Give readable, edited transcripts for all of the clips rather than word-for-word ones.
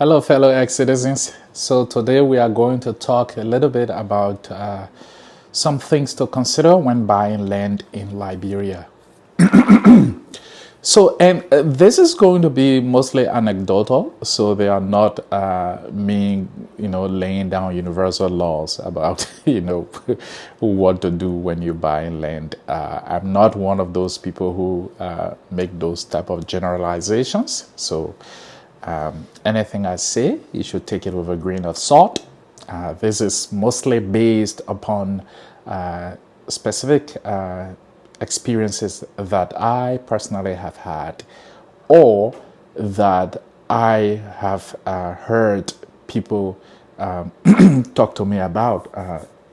Hello, fellow ex-citizens. So today we are going to talk a little bit about some things to consider when buying land in Liberia. And this is going to be mostly anecdotal. So they are not me, laying down universal laws about, what to do when you buy land. I'm not one of those people who make those type of generalizations. So anything I say, you should take it with a grain of salt. This is mostly based upon specific experiences that I personally have had, or that I have heard people talk to me about,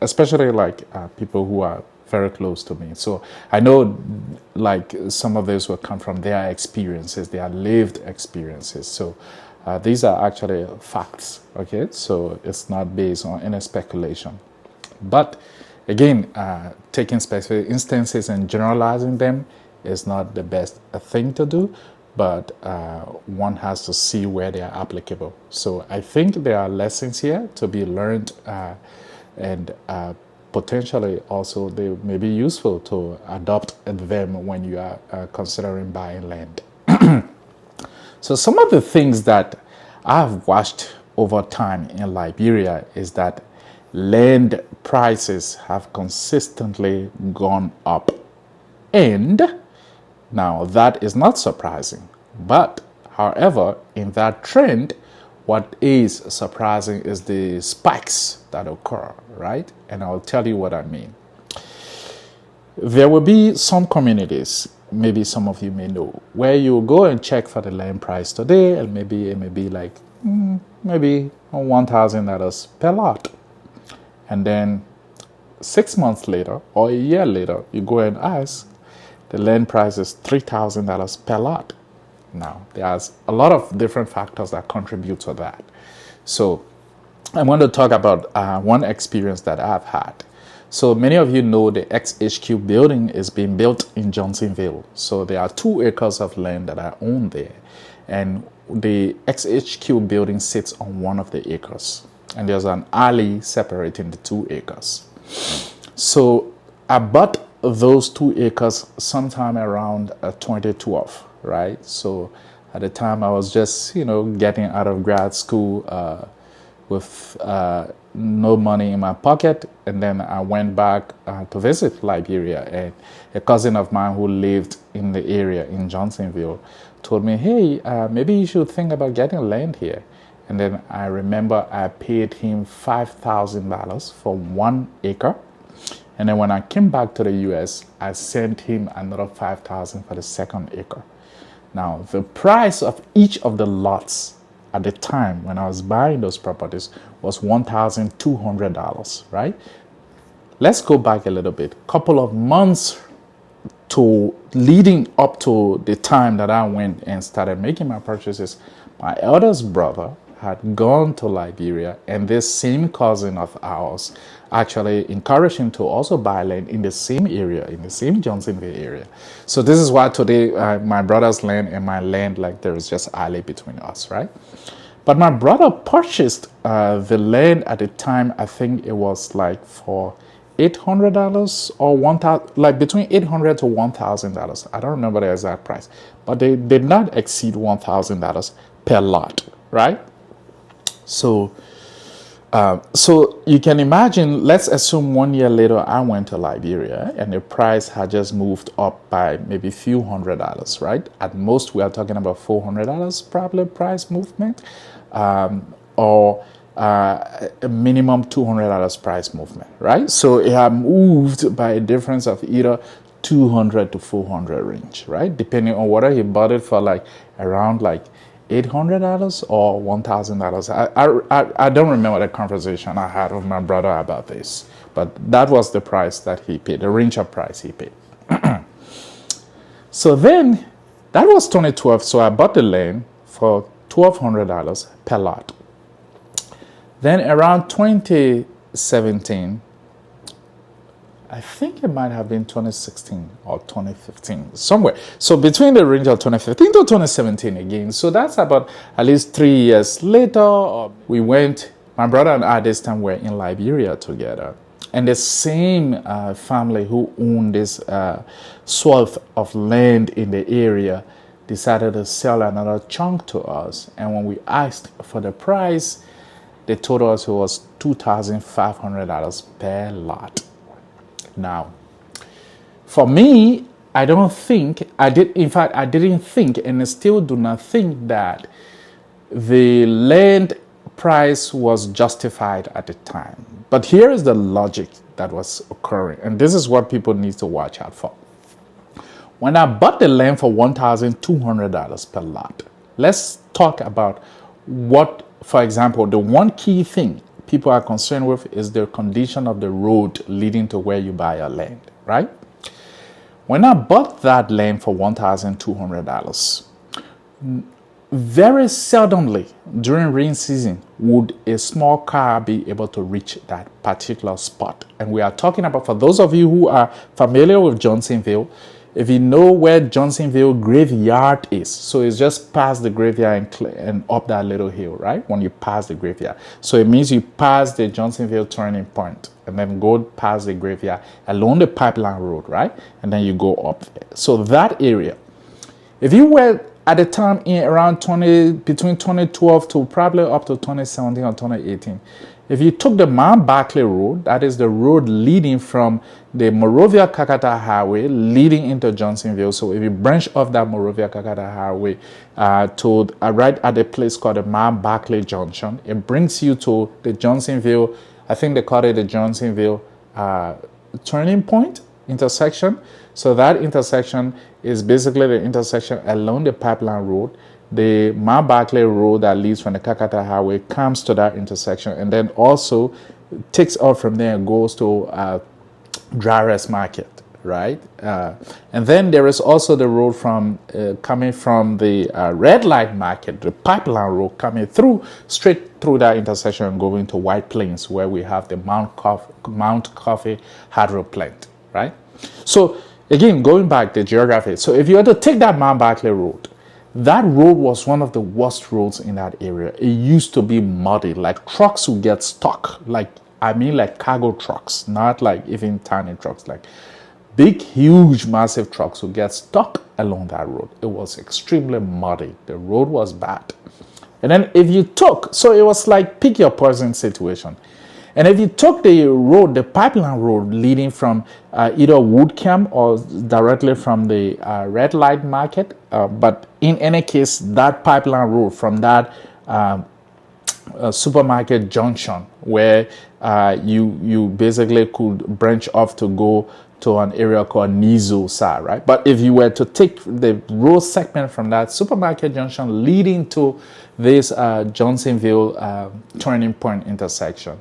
especially like people who are very close to me. So I know like some of this will come from their experiences, their lived experiences. So these are actually facts, okay? So it's not based on any speculation. But again, taking specific instances and generalizing them is not the best thing to do, but one has to see where they are applicable. So I think there are lessons here to be learned, and potentially also they may be useful to adopt them when you are considering buying land. So some of the things that I've watched over time in Liberia is that land prices have consistently gone up. And now that is not surprising. But however, in that trend, what is surprising is the spikes that occur, right? And I'll tell you what I mean. There will be some communities, maybe some of you may know, where you go and check for the land price today, and maybe it may be like maybe $1,000 per lot. And then 6 months later or a year later, you go and ask, the land price is $3,000 per lot. Now, there's a lot of different factors that contribute to that. So I want to talk about one experience that I've had. So many of you know the XHQ building is being built in Johnsonville. So there are 2 acres of land that I own there. And the XHQ building sits on one of the acres. And there's an alley separating the 2 acres. So I bought those 2 acres sometime around 2012, right? So at the time I was just, getting out of grad school with no money in my pocket. And then I went back to visit Liberia. And a cousin of mine who lived in the area in Johnsonville told me, hey, maybe you should think about getting land here. And then I remember I paid him $5,000 for 1 acre. And then when I came back to the US, I sent him another $5,000 for the 2nd acre. Now, the price of each of the lots at the time when I was buying those properties was $1,200, right? Let's go back a little bit. Couple of months to leading up to the time that I went and started making my purchases, my eldest brother had gone to Liberia, and this same cousin of ours actually encouraged him to also buy land in the same area, in the same Johnsonville area. So this is why today my brother's land and my land, like there is just alley between us, right? But my brother purchased the land at the time. I think it was like for $800 or $1,000, like between $800 to $1,000. I don't remember the exact price, but they did not exceed $1,000 per lot, right? So you can imagine, let's assume 1 year later I went to Liberia and the price had just moved up by maybe a few $100s, right? At most we are talking about $400 probably price movement, or a minimum $200 price movement, right? So it had moved by a difference of either 200 to 400 range, right? Depending on whether he bought it for like around like $800 or $1,000. I don't remember the conversation I had with my brother about this, but that was the price that he paid, the range of price he paid. So then, that was 2012, so I bought the land for $1,200 per lot. Then around 2017, I think it might have been 2016 or 2015, somewhere. So between the range of 2015 to 2017 again. So that's about at least 3 years later. We went, my brother and I this time were in Liberia together. And the same family who owned this swath of land in the area decided to sell another chunk to us. And when we asked for the price, they told us it was $2,500 per lot. Now, for me, I don't think, I didn't think, and I still do not think that the land price was justified at the time. But here is the logic that was occurring, and this is what people need to watch out for. When I bought the land for $1,200 per lot, let's talk about what, for example, the one key thing people are concerned with is the condition of the road leading to where you buy your land, right? When I bought that land for $1,200, very seldomly during rain season would a small car be able to reach that particular spot. And we are talking about, for those of you who are familiar with Johnsonville, if you know where Johnsonville graveyard is, so it's just past the graveyard and up that little hill, right? When you pass the graveyard. So it means you pass the Johnsonville turning point and then go past the graveyard along the pipeline road, right? And then you go up there. So that area, if you were at the time in around between 2012 to probably up to 2017 or 2018, if you took the Mount Barkley Road, that is the road leading from the Morovia-Kakata Highway leading into Johnsonville. So if you branch off that Morovia-Kakata Highway to right at a place called the Mount Barkley Junction, it brings you to the Johnsonville, I think they call it the Johnsonville turning point intersection. So that intersection is basically the intersection along the pipeline road. The Mount Barkley Road that leads from the Kakata Highway comes to that intersection and then also takes off from there and goes to Dryrest Market, right? And then there is also the road from coming from the Red Light Market, the pipeline road coming through, straight through that intersection and going to White Plains where we have the Mount Coffee Hydro Plant, right? So again, going back to geography. So if you had to take that Mount Barkley Road, that road was one of the worst roads in that area. It used to be muddy, like trucks would get stuck, like cargo trucks, not like even tiny trucks, like big, huge, massive trucks would get stuck along that road. It was extremely muddy. The road was bad. And then if you took, so it was like pick your poison situation. And if you took the road, the pipeline road leading from either Woodcamp or directly from the Red Light Market, but in any case, that pipeline road from that supermarket junction where you basically could branch off to go to an area called Nizo Sa, right? But if you were to take the road segment from that supermarket junction leading to this Johnsonville turning point intersection,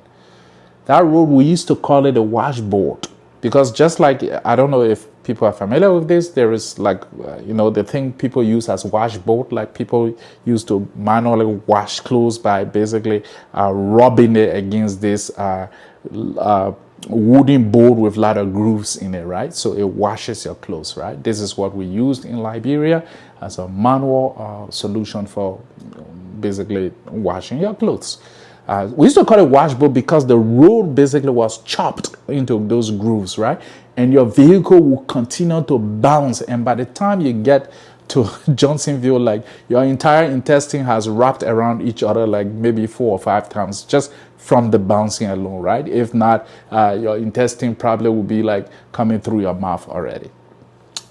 that road, we used to call it a washboard because just like, I don't know if people are familiar with this, there is like, the thing people use as washboard, like people used to manually wash clothes by basically rubbing it against this wooden board with a lot of grooves in it, right? So it washes your clothes, right? This is what we used in Liberia as a manual solution for basically washing your clothes. We used to call it washboard because the road basically was chopped into those grooves, right? And your vehicle will continue to bounce. And by the time you get to Johnsonville, like your entire intestine has wrapped around each other like maybe 4 or 5 times just from the bouncing alone, right? If not, your intestine probably will be like coming through your mouth already.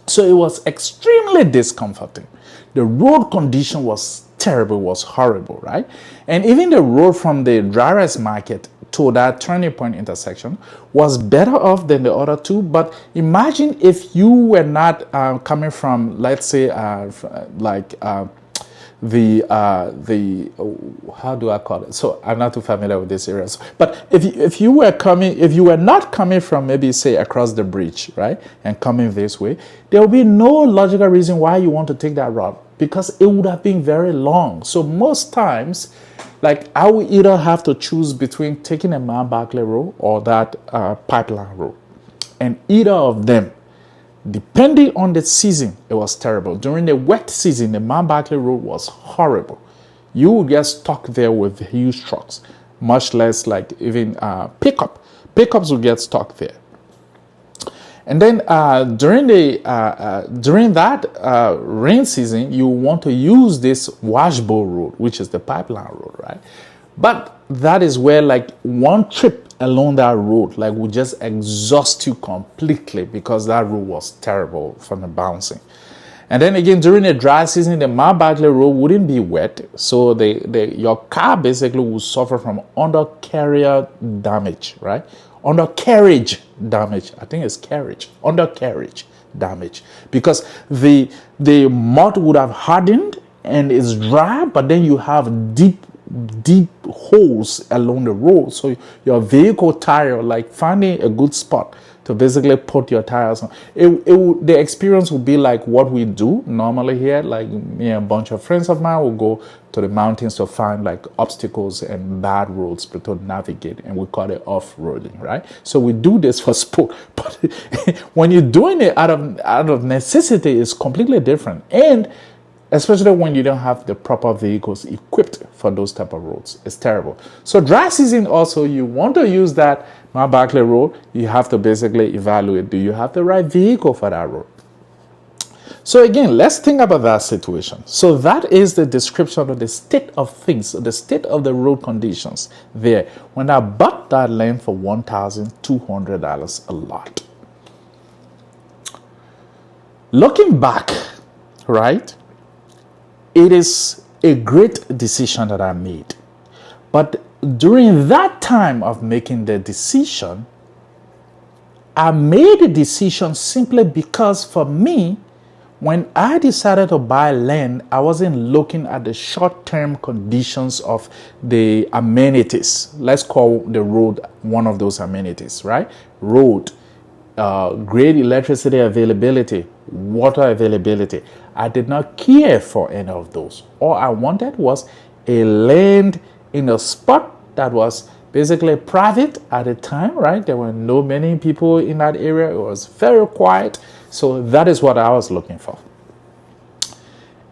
So it was extremely discomforting. The road condition was terrible, was horrible, right? And even the road from the Dryrest Market to that turning point intersection was better off than the other two. But imagine if you were not coming from, let's say, how do I call it? So I'm not too familiar with this area. But if you were not coming from maybe say across the bridge, right, and coming this way, there will be no logical reason why you want to take that route because it would have been very long. So most times, like I will either have to choose between taking a Mount Barkley Road or that pipeline road. And either of them, depending on the season, it was terrible. During the wet season, the Mount Barkley Road was horrible. You would get stuck there with huge trucks, much less like even pickups would get stuck there. And then during that rain season, you want to use this washbowl road, which is the pipeline road, right? But that is where like one trip along that road like would just exhaust you completely because that road was terrible from the bouncing. And then again, during the dry season, the Mount Barkley Road wouldn't be wet, so your car basically would suffer from undercarriage damage, right? Undercarriage damage. I think it's carriage. Undercarriage damage, because the mud would have hardened and it's dry, but then you have deep holes along the road, so your vehicle tire, like finding a good spot to basically put your tires on, the experience would be like what we do normally here. Like me and a bunch of friends of mine will go to the mountains to find like obstacles and bad roads to navigate, and we call it off-roading, right? So we do this for sport, but when you're doing it out of necessity, it's completely different. And especially when you don't have the proper vehicles equipped for those type of roads. It's terrible. So dry season also, you want to use that Mount Barkley Road, you have to basically evaluate, do you have the right vehicle for that road? So again, let's think about that situation. So that is the description of the state of things, the state of the road conditions there when I bought that land for $1,200 a lot. Looking back, right? It is a great decision that I made. But during that time of making the decision, I made the decision simply because for me, when I decided to buy land, I wasn't looking at the short-term conditions of the amenities. Let's call the road one of those amenities, right? Road, great electricity availability, water availability. I did not care for any of those. All I wanted was a land in a spot that was basically private at the time, right? There were no many people in that area. It was very quiet. So that is what I was looking for.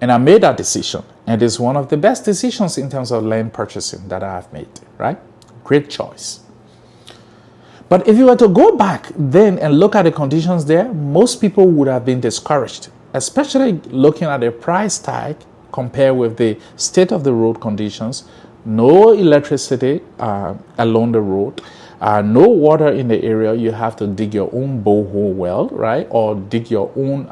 And I made that decision. And it's one of the best decisions in terms of land purchasing that I have made, right? Great choice. But if you were to go back then and look at the conditions there, most people would have been discouraged, especially looking at the price tag compared with the state of the road conditions. No electricity along the road, no water in the area. You have to dig your own borehole well, right? Or dig your own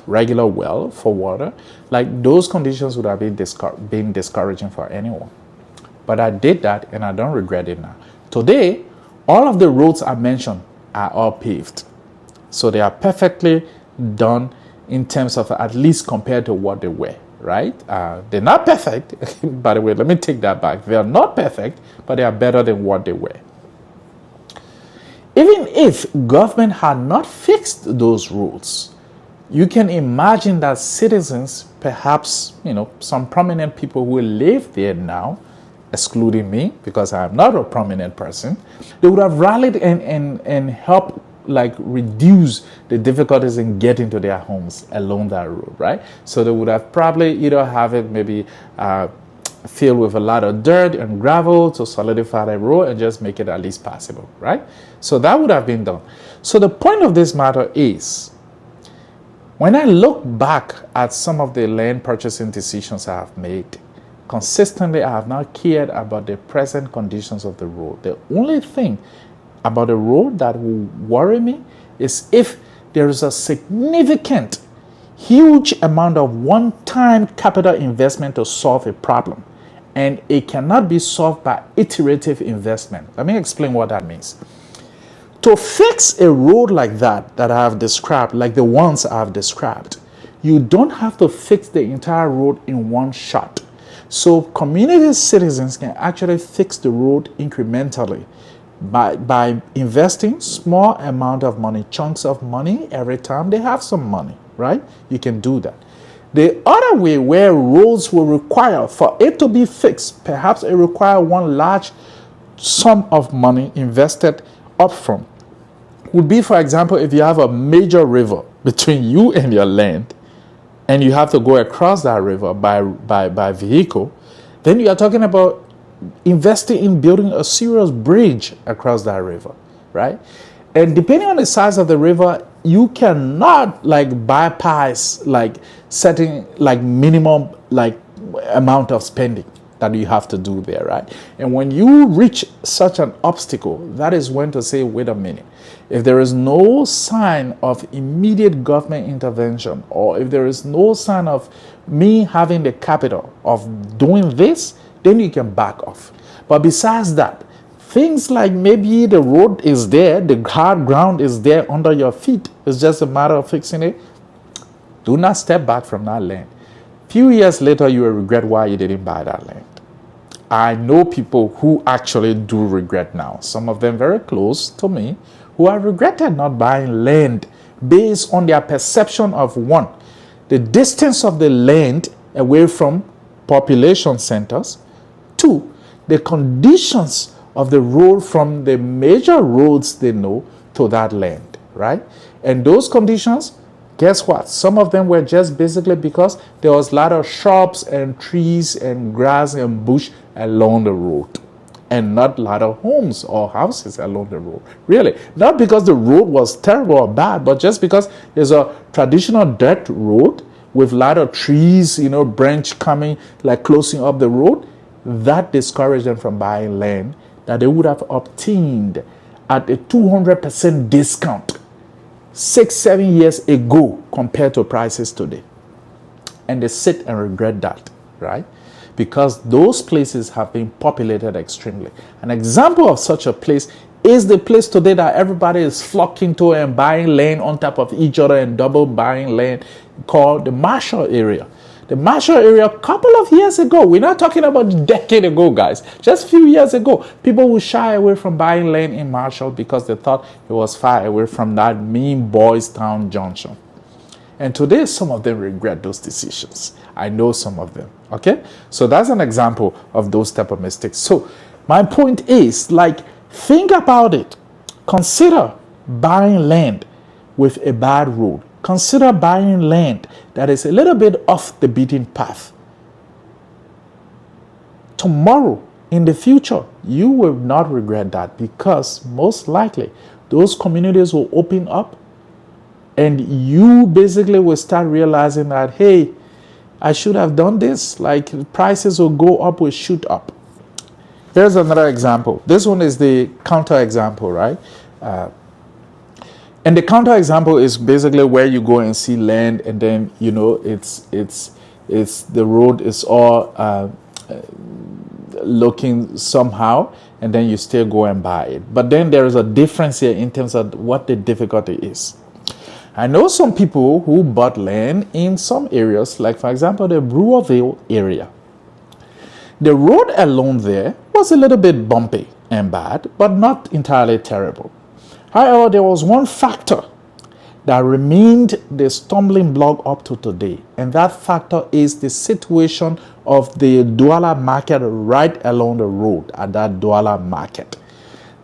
regular well for water. Like those conditions would have been discouraging for anyone. But I did that and I don't regret it now. Today, all of the roads I mentioned are all paved. So they are perfectly done in terms of at least compared to what they were, right? They're not perfect. By the way, let me take that back. They are not perfect, but they are better than what they were. Even if government had not fixed those roads, you can imagine that citizens, perhaps, some prominent people who live there now, excluding me, because I am not a prominent person, they would have rallied and helped like reduce the difficulties in getting to their homes along that road, right? So they would have probably either have it maybe filled with a lot of dirt and gravel to solidify the road and just make it at least passable, right? So that would have been done. So the point of this matter is, when I look back at some of the land purchasing decisions I have made, consistently I have not cared about the present conditions of the road. The only thing about the road that will worry me is if there is a significant, huge amount of one-time capital investment to solve a problem, and it cannot be solved by iterative investment. Let me explain what that means. To fix a road like that I have described, like the ones I have described, you don't have to fix the entire road in one shot. So community citizens can actually fix the road incrementally by investing small amount of money, chunks of money every time they have some money, right? You can do that. The other way, where roads will require for it to be fixed, perhaps it requires one large sum of money invested upfront, would be, for example, if you have a major river between you and your land, and you have to go across that river by vehicle, then you are talking about investing in building a serious bridge across that river, right? And depending on the size of the river, you cannot like bypass like setting like minimum like amount of spending that you have to do there, right? And when you reach such an obstacle, that is when to say, wait a minute. If there is no sign of immediate government intervention, or if there is no sign of me having the capital of doing this, then you can back off. But besides that, things like maybe the road is there, the hard ground is there under your feet, it's just a matter of fixing it. Do not step back from that land. Few years later, you will regret why you didn't buy that land. I know people who actually do regret now. Some of them very close to me who have regretted not buying land based on their perception of one, the distance of the land away from population centers, two, the conditions of the road from the major roads they know to that land, right? And those conditions, guess what? Some of them were just basically because there was a lot of shrubs and trees and grass and bush along the road, and not a lot of homes or houses along the road. Really, not because the road was terrible or bad, but just because there's a traditional dirt road with a lot of trees, branch coming, like closing up the road. That discouraged them from buying land that they would have obtained at a 200% discount 6-7 years ago compared to prices today. And they sit and regret that, right? Because those places have been populated extremely. An example of such a place is the place today that everybody is flocking to and buying land on top of each other and double buying land, called the Marshall area. The Marshall area, a couple of years ago, we're not talking about a decade ago, guys, just a few years ago, people would shy away from buying land in Marshall because they thought it was far away from that mean Boys Town junction. And today, some of them regret those decisions. I know some of them, okay? So that's an example of those type of mistakes. So my point is, think about it. Consider buying land with a bad road. Consider buying land that is a little bit off the beaten path. Tomorrow, in the future, you will not regret that, because most likely those communities will open up and you basically will start realizing that, hey, I should have done this. Like, prices will go up, will shoot up. Here's another example. This one is the counter example, right? And the counter example is basically where you go and see land, and then it's the road is all looking somehow, and then you still go and buy it. But then there is a difference here in terms of what the difficulty is. I know some people who bought land in some areas, like for example the Brewerville area. The road along there was a little bit bumpy and bad, but not entirely terrible. However, there was one factor that remained the stumbling block up to today, and that factor is the situation of the Douala market right along the road at that Douala market.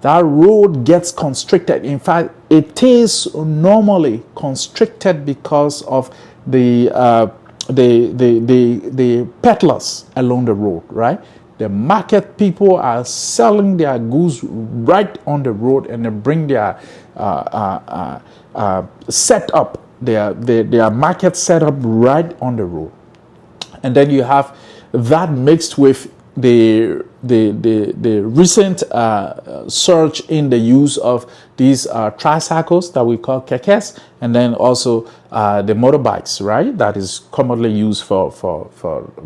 That road gets constricted. In fact, it is normally constricted because of the peddlers along the road, right? The market people are selling their goods right on the road, and they bring their set up, their market set up right on the road. And then you have that mixed with the recent surge in the use of these tricycles that we call kekes, and then also the motorbikes, right? That is commonly used for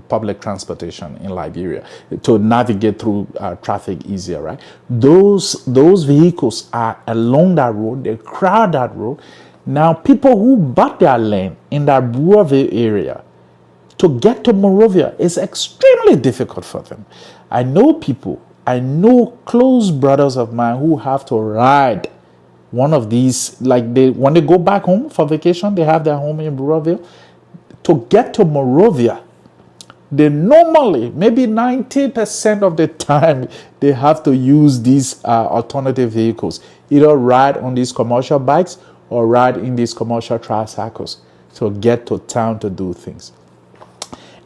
public transportation in Liberia to navigate through traffic easier, right? Those vehicles are along that road. They crowd that road. Now, people who bought their land in that Brewerville area, to get to Monrovia is extremely difficult for them. I know close brothers of mine who have to ride one of these, when they go back home for vacation, they have their home in Brewerville. To get to Monrovia they normally, maybe 90% of the time, they have to use these alternative vehicles, either ride on these commercial bikes or ride in these commercial tricycles to get to town to do things.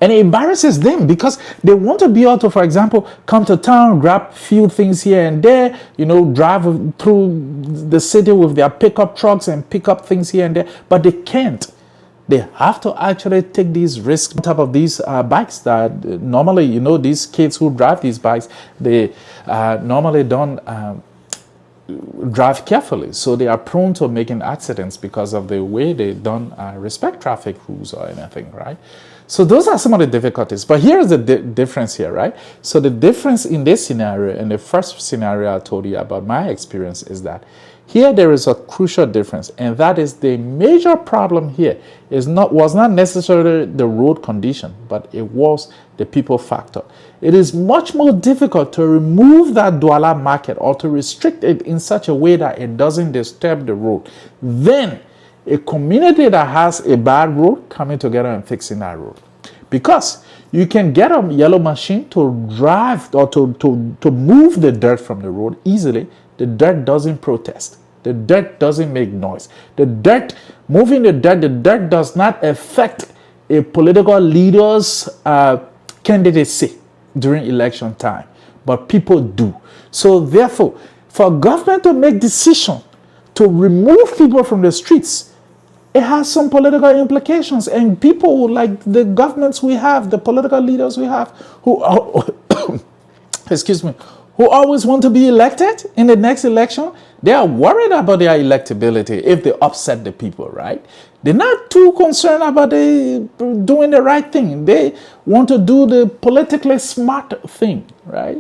And it embarrasses them because they want to be able to, for example, come to town, grab a few things here and there, drive through the city with their pickup trucks and pick up things here and there, but they can't. They have to actually take these risks on top of these bikes that normally, these kids who drive these bikes, they normally don't drive carefully. So they are prone to making accidents because of the way they don't respect traffic rules or anything, right? So those are some of the difficulties. But here is the difference here, right? So the difference in this scenario and the first scenario I told you about my experience is that here there is a crucial difference, and that is the major problem here was not necessarily the road condition, but it was the people factor. It is much more difficult to remove that douala market or to restrict it in such a way that it doesn't disturb the road than a community that has a bad road coming together and fixing that road. Because you can get a yellow machine to drive or to move the dirt from the road easily. The dirt doesn't protest. The dirt doesn't make noise. Moving the dirt does not affect a political leader's candidacy during election time. But people do. So therefore, for government to make decision to remove people from the streets, it has some political implications. And people like the governments we have, the political leaders we have, who who always want to be elected in the next election, they are worried about their electability if they upset the people, right? They're not too concerned about doing the right thing. They want to do the politically smart thing, right?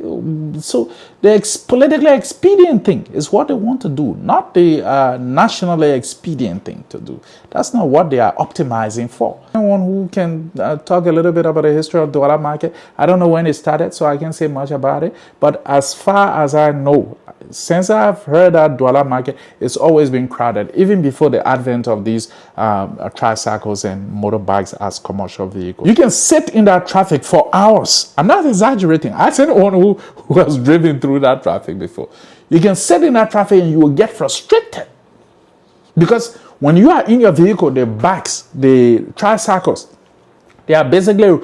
So the politically expedient thing is what they want to do, not the nationally expedient thing to do. That's not what they are optimizing for. Anyone who can talk a little bit about the history of the douala market, I don't know when it started, so I can't say much about it. But as far as I know, since I've heard that douala market, it's always been crowded, even before the advent of these tricycles and motorbikes as commercial vehicles. You can sit in that traffic for hours. I'm not exaggerating. I said one who has driven through that traffic before. You can sit in that traffic and you will get frustrated. Because when you are in your vehicle, the bikes, the tricycles, they are basically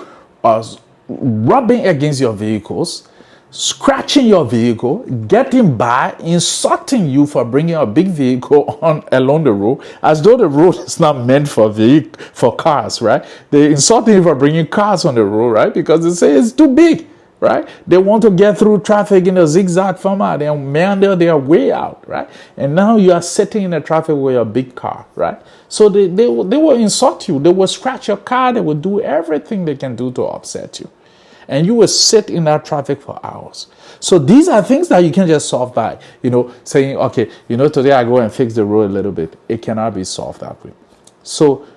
rubbing against your vehicles, scratching your vehicle, getting by, insulting you for bringing a big vehicle along the road, as though the road is not meant for cars, right? They insulting you for bringing cars on the road, right? Because they say it's too big, right? They want to get through traffic in a zigzag format and meander their way out, right? And now you are sitting in the traffic with a big car, right? So they will insult you, they will scratch your car, they will do everything they can do to upset you. And you will sit in that traffic for hours. So these are things that you can just solve by, saying, okay, today I go and fix the road a little bit. It cannot be solved that way. So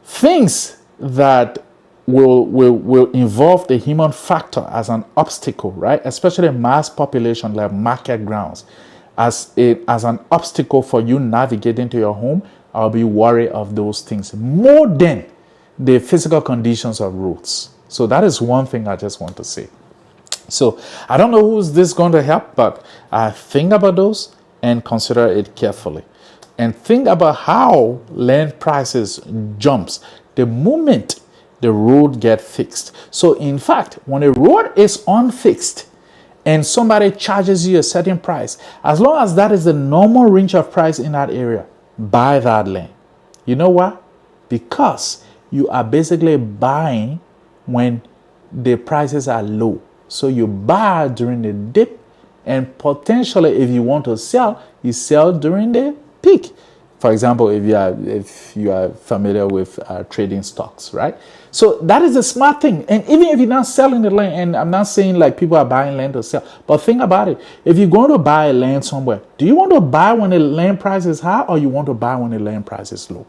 things that will involve the human factor as an obstacle, right? Especially mass population like market grounds, as an obstacle for you navigating to your home, I'll be worried of those things more than the physical conditions of roads. So that is one thing I just want to say. So I don't know who's this going to help, but think about those and consider it carefully. And think about how land prices jumps the moment the road get fixed. So in fact, when a road is unfixed and somebody charges you a certain price, as long as that is the normal range of price in that area, buy that land. You know why? Because you are basically buying when the prices are low. So you buy during the dip, and potentially if you want to sell, you sell during the peak. For example, if you are familiar with trading stocks, right? So that is a smart thing. And even if you're not selling the land, and I'm not saying like people are buying land to sell, but think about it. If you're going to buy a land somewhere, do you want to buy when the land price is high, or you want to buy when the land price is low?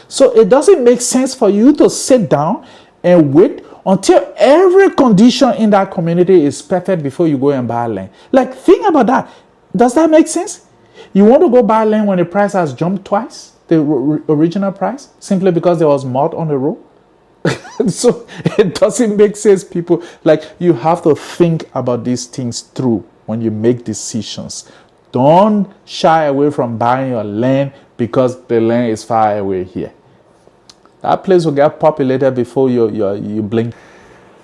So it doesn't make sense for you to sit down and wait until every condition in that community is perfect before you go and buy land. Like, think about that. Does that make sense? You want to go buy land when the price has jumped twice the original price, simply because there was mud on the road? So it doesn't make sense, people. Like, you have to think about these things through when you make decisions. Don't shy away from buying your land because the land is far away here. That place will get populated before you blink.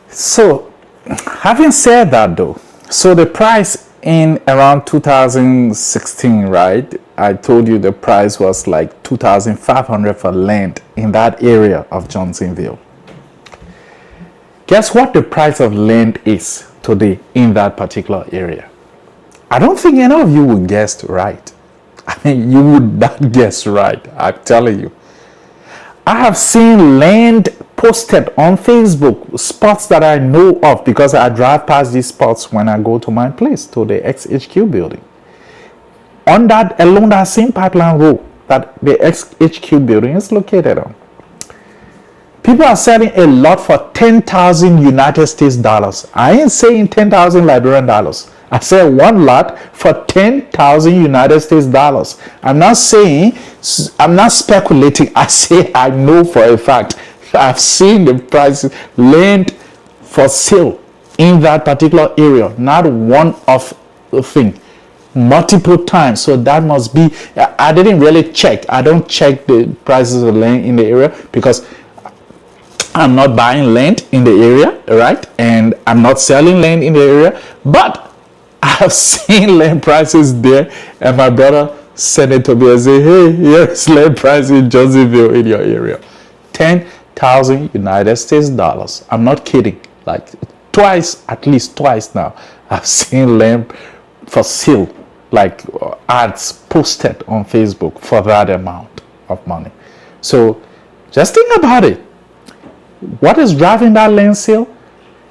So, having said that though, so the price in around 2016, right? I told you the price was like 2,500 for land in that area of Johnsonville. Guess what the price of land is today in that particular area? I don't think any of you would guess right. I mean, you would not guess right. I'm telling you. I have seen land posted on Facebook, spots that I know of because I drive past these spots when I go to my place, to the XHQ building. On that, along that same pipeline road that the XHQ building is located on. People are selling a lot for 10,000 United States dollars. I ain't saying 10,000 Liberian dollars. I said one lot for 10,000 United States dollars. I'm not speculating. I say I know for a fact. I've seen the prices land for sale in that particular area. Not one of the thing. Multiple times. So that must be, I didn't really check. I don't check the prices of land in the area because I'm not buying land in the area, right? And I'm not selling land in the area. But I have seen land prices there, and my brother sent it to me and said, hey, here's land price in Johnsonville in your area. 10,000 United States dollars. I'm not kidding. Like twice, at least twice now, I've seen land for sale, like ads posted on Facebook for that amount of money. So just think about it. What is driving that land sale?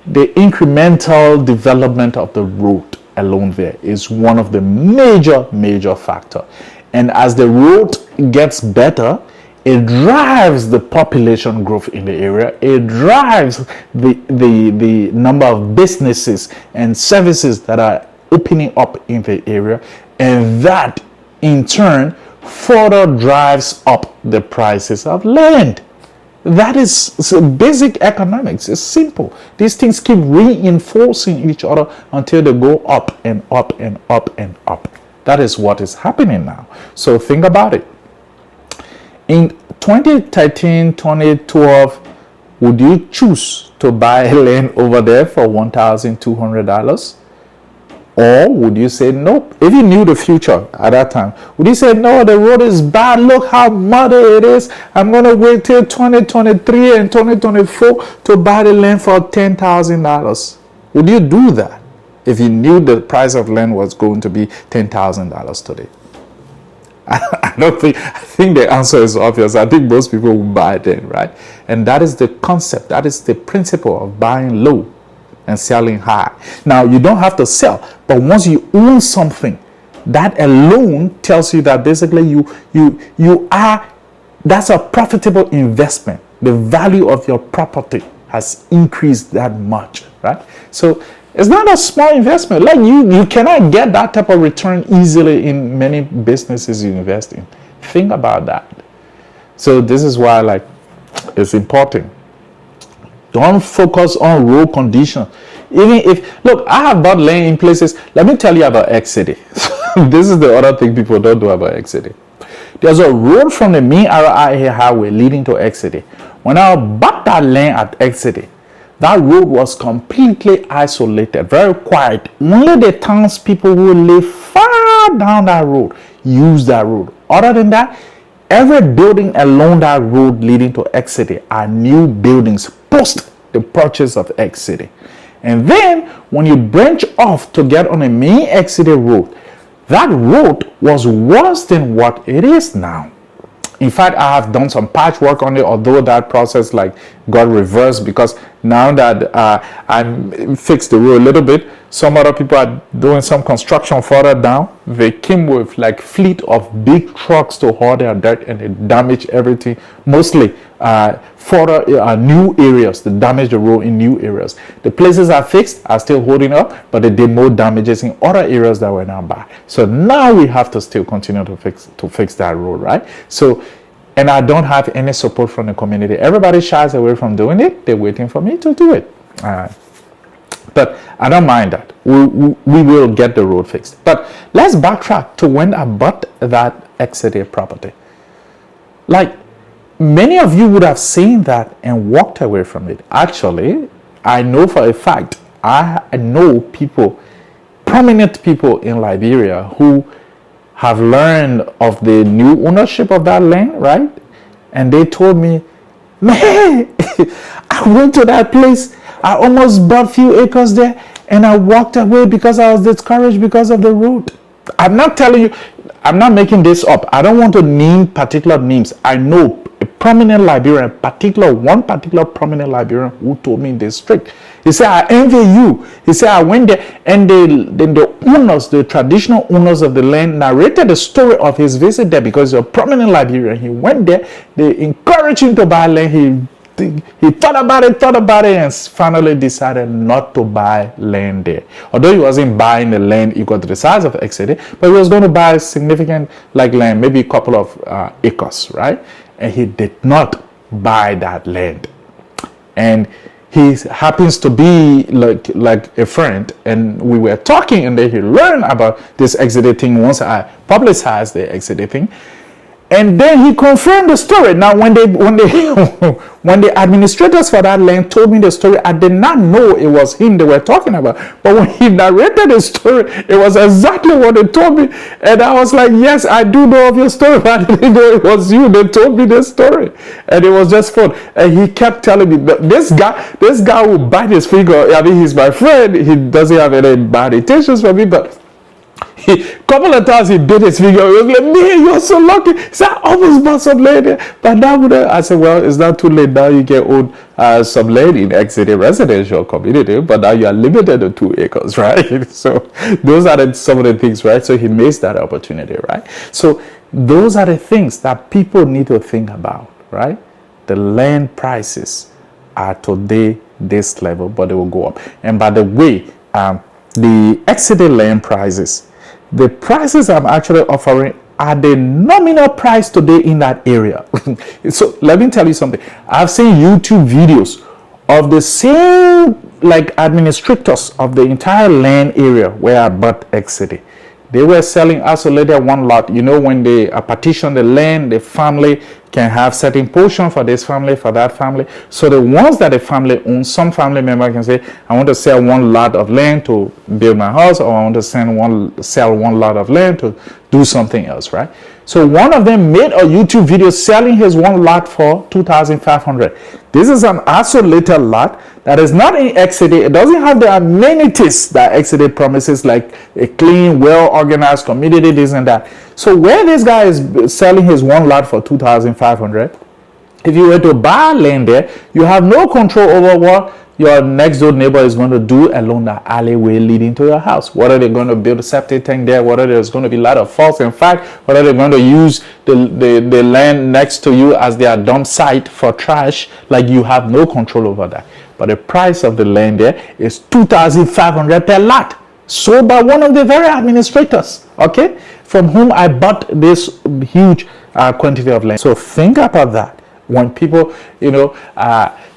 The incremental development of the road alone there is one of the major factor. And as the road gets better, it drives the population growth in the area. It drives the number of businesses and services that are opening up in the area. And that in turn further drives up the prices of land. That is basic economics. It's simple. These things keep reinforcing each other until they go up and up and up and up. That is what is happening now. So think about it. In 2013, 2012, would you choose to buy land over there for $1,200? Or would you say, nope, if you knew the future at that time, would you say, no, the road is bad, look how muddy it is, I'm going to wait till 2023 and 2024 to buy the land for $10,000? Would you do that if you knew the price of land was going to be $10,000 today? I think the answer is obvious. I think most people will buy it then, right? And that is the concept, that is the principle of buying low and selling high. Now, you don't have to sell, but once you own something, that alone tells you that basically you are, that's a profitable investment. The value of your property has increased that much, right? So it's not a small investment. Like you cannot get that type of return easily in many businesses you invest in. Think about that. So this is why, like, it's important. Don't focus on road condition. Even if, look, I have bought land in places. Let me tell you about Xity. This is the other thing people don't know about Xity. There's a road from the main RIA highway leading to Xity. When I bought that land at Xity, that road was completely isolated, very quiet. Only the townspeople who live far down that road use that road. Other than that, every building along that road leading to Xity are new buildings post the purchase of Xity. And then when you branch off to get on a main Xity road, that road was worse than what it is now. In fact, I have done some patchwork on it, although that process like got reversed because now that I fixed the road a little bit, some other people are doing some construction further down. They came with like fleet of big trucks to haul their dirt and they damaged everything. Mostly further new areas, they damaged the road in new areas. The places are fixed are still holding up, but they did more damages in other areas that were not bad. So now we have to still continue to fix that road, right? So and I don't have any support from the community. Everybody shies away from doing it. They're waiting for me to do it. But I don't mind that. We will get the road fixed. But let's backtrack to when I bought that Xity property. Like, many of you would have seen that and walked away from it. Actually, I know for a fact, I know people, prominent people in Liberia who have learned of the new ownership of that land, right? And they told me, man, I went to that place. I almost bought a few acres there and I walked away because I was discouraged because of the road. I'm not telling you, I'm not making this up. I don't want to name particular names. I know a prominent Liberian, one particular prominent Liberian who told me in this street. He said, I envy you. He said, I went there and then the owners, the traditional owners of the land narrated the story of his visit there because he's a prominent Liberian. He went there, they encouraged him to buy land. He thought about it, and finally decided not to buy land there. Although he wasn't buying the land equal to the size of Xity, but he was going to buy significant land, maybe a couple of acres, right? And he did not buy that land. And he happens to be like a friend, and we were talking, and then he learned about this Xity thing once I publicized the Xity thing. And then he confirmed the story. Now, when the administrators for that land told me the story, I did not know it was him they were talking about. But when he narrated the story, it was exactly what they told me. And I was like, yes, I do know of your story, but I didn't know it was you. They told me this story. And it was just fun. And he kept telling me, this guy will bite his finger. I mean, he's my friend. He doesn't have any bad intentions for me, but a couple of times he bit his finger. He was like, man, you're so lucky. He said, I almost bought some land there. But now, I said, well, it's not too late. Now you can own some land in Xity residential community, but now you are limited to 2 acres, right? So those are some of the things, right? So he missed that opportunity, right? So those are the things that people need to think about, right? The land prices are today this level, but they will go up. And by the way, the Xity land prices, the prices I'm actually offering are the nominal price today in that area. So let me tell you something. I've seen YouTube videos of the same administrators of the entire land area where I bought Xity. They were selling isolated one lot. You know, when they partition the land, the family can have certain portion for this family, for that family. So the ones that the family owns, some family member can say, I want to sell one lot of land to build my house, or I want to sell one lot of land to do something else, right? So one of them made a YouTube video selling his one lot for $2,500. This is an isolated lot that is not in Xity. It doesn't have the amenities that Xity promises, like a clean, well-organized community, this and that. So where this guy is selling his one lot for $2,500, if you were to buy land there, you have no control over what your next door neighbor is going to do along the alleyway leading to your house. Whether they're going to build a septic tank there, whether there's going to be a lot of faults. In fact, whether they're going to use the land next to you as their dump site for trash, you have no control over that. But the price of the land there is $2,500 per lot, sold by one of the very administrators, okay, from whom I bought this huge quantity of land. So think about that. When people,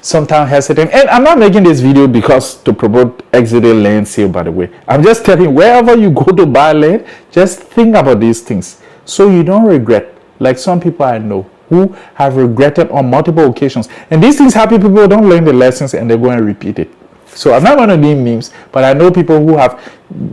sometimes hesitate, and I'm not making this video because to promote Xity land sale, by the way. I'm just telling you, wherever you go to buy land, just think about these things so you don't regret. Like some people I know who have regretted on multiple occasions, and these things happen. People don't learn the lessons and they go and repeat it. So I'm not going to name names, but I know people who have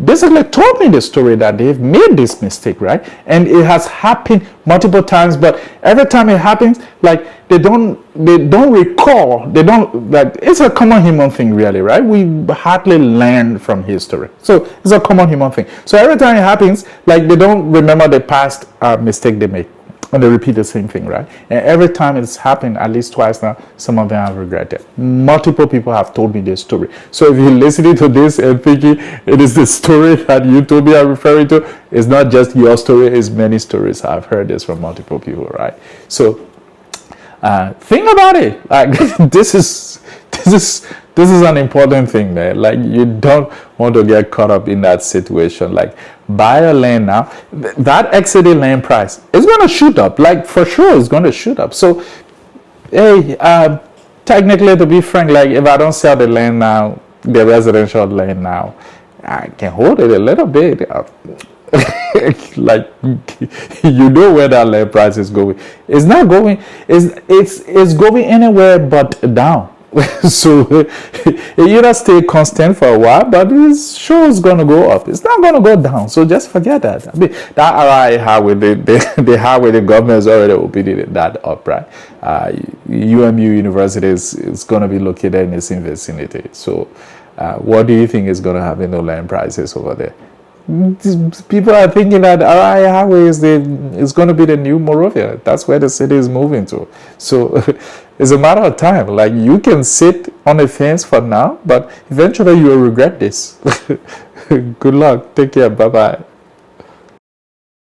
basically told me the story that they've made this mistake, right? And it has happened multiple times, but every time it happens, they don't recall, it's a common human thing, really, right? We hardly learn from history. So it's a common human thing. So every time it happens, they don't remember the past mistake they made. And they repeat the same thing, right? And every time it's happened at least twice now, some of them have regretted. Multiple people have told me this story. So if you're listening to this and thinking it is the story that you told me I'm referring to, it's not just your story, it's many stories. I've heard this from multiple people, right? So think about it. This this is an important thing, man. Like, you don't want to get caught up in that situation. Like, buy a land now. That exiting land price is going to shoot up. Like, for sure, it's going to shoot up. So, hey, technically, to be frank, like, if I don't sell the land now, the residential land now, I can hold it a little bit. Like, you know where that land price is going. It's not going. It's going anywhere but down. So it either stay constant for a while, but it's sure it's going to go up. It's not going to go down. So just forget that. I mean, that RI highway, the highway, the government has already opened that up, right? UMU University is going to be located in its vicinity. So what do you think is going to happen to land prices over there? People are thinking that RI highway is going to be the new Morovia. That's where the city is moving to. So it's a matter of time. Like, you can sit on the fence for now, but eventually you will regret this. Good luck. Take care. Bye-bye.